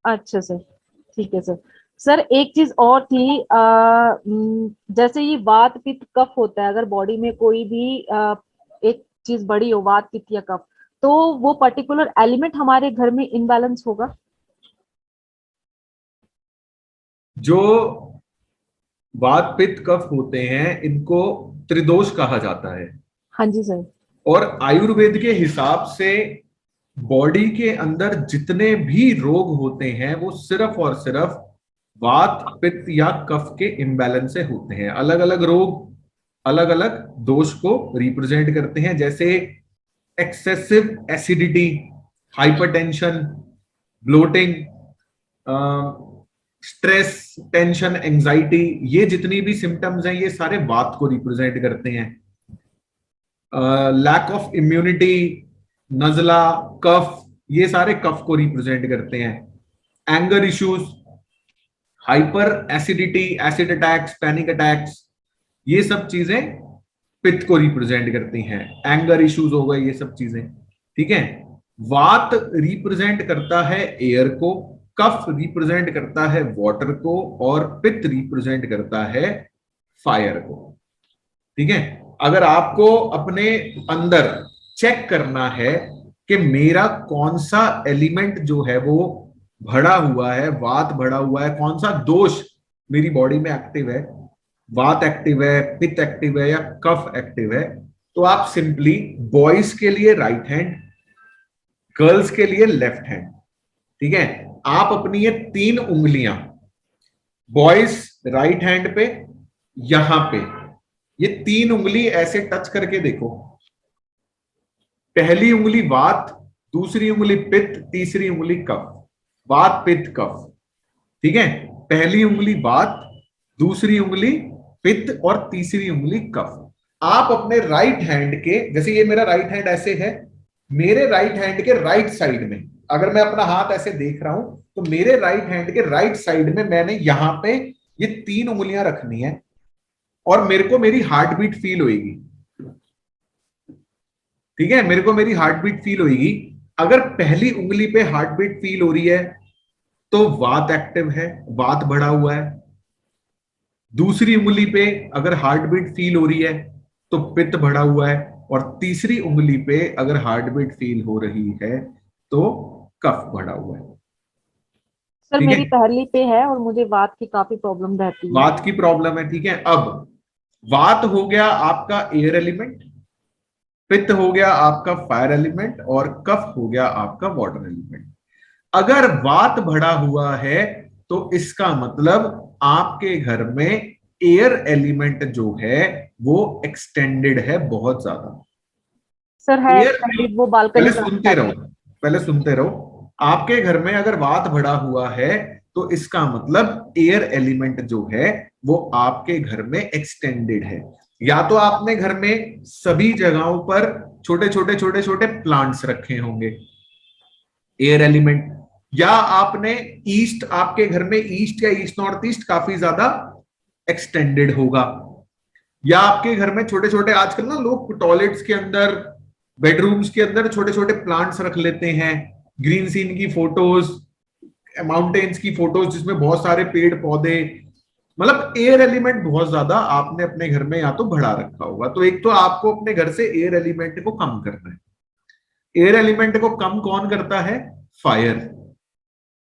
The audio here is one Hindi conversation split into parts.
अच्छा सर, ठीक है सर। सर एक चीज और थी, जैसे ये वात पित्त कफ होता है, अगर बॉडी में कोई भी एक चीज बड़ी हो, वात पित्त या कफ, तो वो पर्टिकुलर एलिमेंट हमारे घर में इनबैलेंस होगा। जो वात पित्त कफ होते हैं इनको त्रिदोष कहा जाता है। हाँ जी सर। और आयुर्वेद के हिसाब से बॉडी के अंदर जितने भी रोग होते हैं वो सिर्फ और सिर्फ वात पित्त या कफ के इम्बैलेंस से होते हैं। अलग अलग रोग अलग अलग दोष को रिप्रेजेंट करते हैं, जैसे excessive acidity, hypertension, bloating, stress, tension, anxiety, ये जितनी भी सिम्टम्स हैं ये सारे वात को रिप्रेजेंट करते हैं। लैक ऑफ इम्यूनिटी, नजला, कफ, ये सारे कफ को रिप्रेजेंट करते हैं। Anger issues, hyper acidity, acid attacks, panic attacks, ये सब चीजें पित्त को रिप्रेजेंट करती हैं। एंगर इश्यूज हो गए, ये सब चीजें। ठीक है। वात रिप्रेजेंट करता है एयर को, कफ रिप्रेजेंट करता है वाटर को, और पित्त रिप्रेजेंट करता है फायर को। ठीक है। अगर आपको अपने अंदर चेक करना है कि मेरा कौन सा एलिमेंट जो है वो भरा हुआ है, वात भरा हुआ है, कौन सा दोष मेरी बॉडी में एक्टिव है, वात एक्टिव है, पित्त एक्टिव है या कफ एक्टिव है, तो आप सिंपली बॉयज के लिए राइट हैंड, गर्ल्स के लिए लेफ्ट हैंड, ठीक है, आप अपनी ये 3 उंगलियां, बॉयज राइट हैंड पे, यहां पे, ये 3 उंगली ऐसे टच करके देखो। पहली उंगली वात, दूसरी उंगली पित्त, तीसरी उंगली कफ। वात पित्त कफ। ठीक है। पहली उंगली वात, दूसरी उंगली पित्त और तीसरी उंगली कफ। आप अपने राइट हैंड के, जैसे ये मेरा राइट हैंड ऐसे है, मेरे राइट हैंड के राइट साइड में अगर मैं अपना हाथ ऐसे देख रहा हूं, तो मेरे राइट हैंड के राइट साइड में मैंने यहां पे ये 3 उंगलियां रखनी है, और मेरे को मेरी हार्ट बीट फील होगी। ठीक है, मेरे को मेरी हार्ट बीट फील होगी। अगर पहली उंगली पे हार्ट बीट फील हो रही है तो वात एक्टिव है, वात बढ़ा हुआ है। दूसरी उंगली पे अगर हार्ट बीट फील हो रही है तो पित्त बढ़ा हुआ है। और तीसरी उंगली पे अगर हार्ट बीट फील हो रही है तो कफ बढ़ा हुआ है। सर ठीक है। मेरी पहली पे है और मुझे वात की काफी प्रॉब्लम रहती है। वात की प्रॉब्लम है। ठीक है। अब वात हो गया आपका एयर एलिमेंट, पित्त हो गया आपका फायर एलिमेंट, और कफ हो गया आपका वाटर एलिमेंट। अगर वात बढ़ा हुआ है तो इसका मतलब आपके घर में एयर एलिमेंट जो है वो एक्सटेंडेड है बहुत ज्यादा। सर है एयर, एक्सटेंडेड, वो बालकनी पहले पे सुनते रखा रहो, है। पहले सुनते रहो। आपके घर में अगर वात बढ़ा हुआ है तो इसका मतलब एयर एलिमेंट जो है वो आपके घर में एक्सटेंडेड है। या तो आपने घर में सभी जगहों पर छोटे छोटे छोटे छोटे प्लांट्स रखे होंगे, एयर एलिमेंट, या आपने ईस्ट, आपके घर में ईस्ट या ईस्ट नॉर्थ ईस्ट काफी ज्यादा एक्सटेंडेड होगा। या आपके घर में छोटे छोटे, आजकल ना लोग टॉयलेट्स के अंदर, बेडरूम्स के अंदर छोटे छोटे प्लांट्स रख लेते हैं, ग्रीन सीन की फोटोज, माउंटेन्स की फोटोज जिसमें बहुत सारे पेड़ पौधे, मतलब एयर एलिमेंट बहुत ज्यादा आपने अपने घर में या तो बढ़ा रखा होगा। तो एक तो आपको अपने घर से एयर एलिमेंट को कम करना है। एयर एलिमेंट को कम कौन करता है? फायर।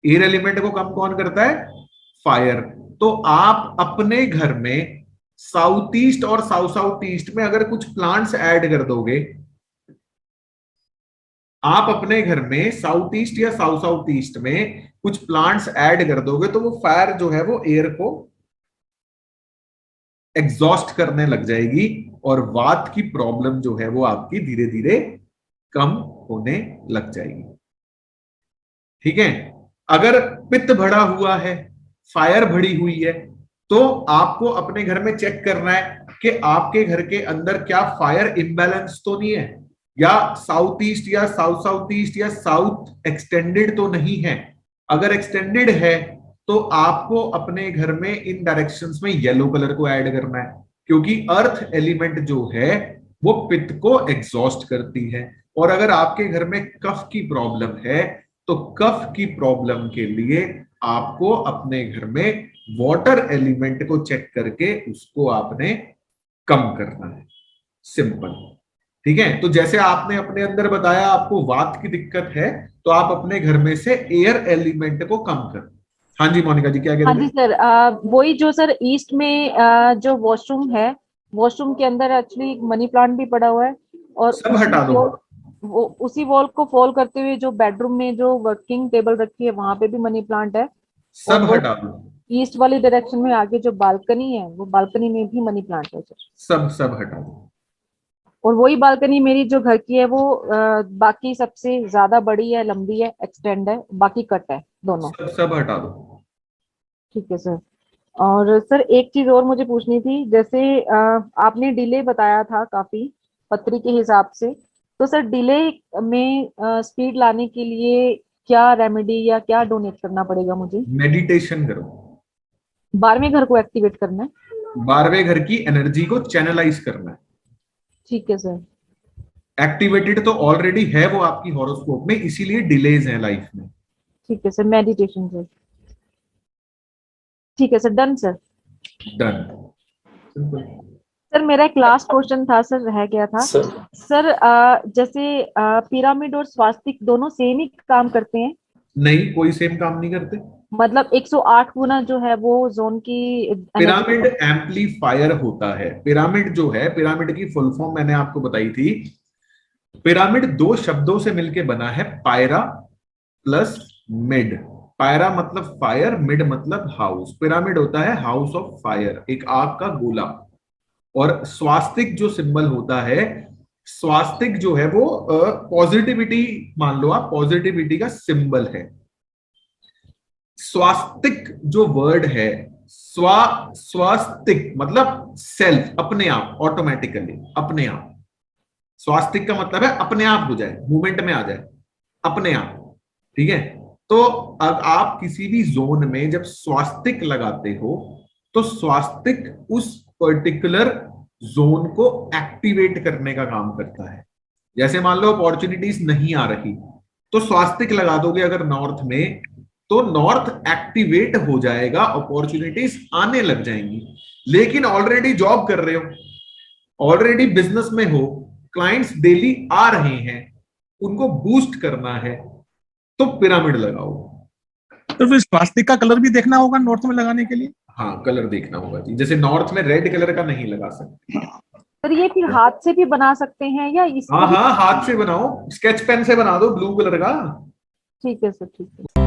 एयर एलिमेंट को कम कौन करता है? फायर। तो आप अपने घर में साउथ ईस्ट और साउथ साउथ ईस्ट में अगर कुछ प्लांट्स ऐड कर दोगे, आप अपने घर में साउथ ईस्ट या साउथ साउथ ईस्ट में कुछ प्लांट्स ऐड कर दोगे तो वो फायर जो है वो एयर को एग्जॉस्ट करने लग जाएगी, और वात की प्रॉब्लम जो है वो आपकी धीरे धीरे कम होने लग जाएगी। ठीक है। अगर पित्त भरा हुआ है, फायर भरी हुई है, तो आपको अपने घर में चेक करना है कि आपके घर के अंदर क्या फायर इम्बैलेंस तो नहीं है, या साउथ ईस्ट या साउथ साउथ ईस्ट या साउथ एक्सटेंडेड तो नहीं है। अगर एक्सटेंडेड है तो आपको अपने घर में इन डायरेक्शंस में येलो कलर को ऐड करना है, क्योंकि अर्थ एलिमेंट जो है वो पित्त को एग्जॉस्ट करती है। और अगर आपके घर में कफ की प्रॉब्लम है तो कफ की प्रॉब्लम के लिए आपको अपने घर में वाटर एलिमेंट को चेक करके उसको आपने कम करना है, सिंपल। ठीक है, तो जैसे आपने अपने अंदर बताया आपको वात की दिक्कत है, तो आप अपने घर में से एयर एलिमेंट को कम कर। हाँ जी मोनिका जी, क्या कह हाँ रहे जी थे? सर, वही जो सर ईस्ट में जो वॉशरूम है, वॉशरूम के अंदर एक्चुअली मनी प्लांट भी पड़ा हुआ है, और सब हटा दो, उसी वॉल को फॉलो करते हुए जो बेडरूम में जो वर्किंग टेबल रखी है वहां पे भी मनी प्लांट है। और सब वो हटा दो, ईस्ट वाली डायरेक्शन में आगे जो बालकनी है, वो बालकनी में भी मनी प्लांट है सर। सब सब हटा दो, और वही बालकनी मेरी जो घर की है वो बाकी सबसे ज्यादा बड़ी है, लंबी है, एक्सटेंड है, बाकी कट है दोनों। सब सब हटा दो। ठीक है सर। और सर एक चीज और मुझे पूछनी थी, जैसे आपने डिले बताया था काफी पत्री के हिसाब से, तो सर डिले में स्पीड लाने के लिए क्या रेमेडी या क्या डोनेट करना पड़ेगा मुझे? मेडिटेशन करो, 12वें घर को एक्टिवेट करना है? 12वें घर की एनर्जी को चैनलाइज करना है। ठीक है सर। एक्टिवेटेड तो ऑलरेडी है वो आपकी हॉरोस्कोप में, इसीलिए डिलेज है लाइफ में। ठीक है सर, मेडिटेशन सर। ठीक है sir, done sir. Done, simple. Sir मेरा एक लास्ट क्वेश्चन था सर, रह गया था। सर सर जैसे पिरामिड और स्वास्तिक दोनों सेम ही काम करते हैं? नहीं, कोई सेम काम नहीं करते। मतलब 108 गुना जो है वो जोन की एनर्जी पिरामिड को। एम्पलीफायर होता है। पिरामिड जो है, पिरामिड की फुल फॉर्म मैंने आपको बताई थी। पिरामिड दो शब्दों से मिलके बना है, पायरा प्लस मिड। पायरा मतलब फायर, मिड मतलब हाउस। पिरामिड होता है हाउस ऑफ फायर, एक आग का गोला। और स्वास्तिक जो सिंबल होता है, स्वास्तिक जो है वो पॉजिटिविटी, मान लो आप पॉजिटिविटी का सिंबल है। स्वास्तिक जो वर्ड है, स्वास्तिक मतलब सेल्फ, अपने आप, ऑटोमेटिकली, अपने आप। स्वास्तिक का मतलब है अपने आप हो जाए, मूवमेंट में आ जाए, अपने आप। ठीक है, तो अब आप किसी भी जोन में जब स्वास्तिक लगाते हो, तो स्वास्तिक उस पर्टिकुलर जोन को एक्टिवेट करने का काम करता है। जैसे मान लो अपॉर्चुनिटीज नहीं आ रही, तो स्वास्तिक लगा दोगे अगर नॉर्थ में, तो नॉर्थ एक्टिवेट हो जाएगा, अपॉर्चुनिटीज आने लग जाएंगी। लेकिन ऑलरेडी जॉब कर रहे हो, ऑलरेडी बिजनेस में हो, क्लाइंट्स डेली आ रहे हैं, उनको बूस्ट करना है, तो पिरामिड लगाओ। तो फिर स्वास्तिक का कलर भी देखना होगा नॉर्थ में लगाने के लिए? हाँ, कलर देखना होगा जी। जैसे नॉर्थ में रेड कलर का नहीं लगा सकते। सर ये फिर हाथ से भी बना सकते हैं या इसको हाँ भी? हाँ, हाथ से बनाओ, स्केच पेन से बना दो ब्लू कलर का। ठीक है सर, ठीक है।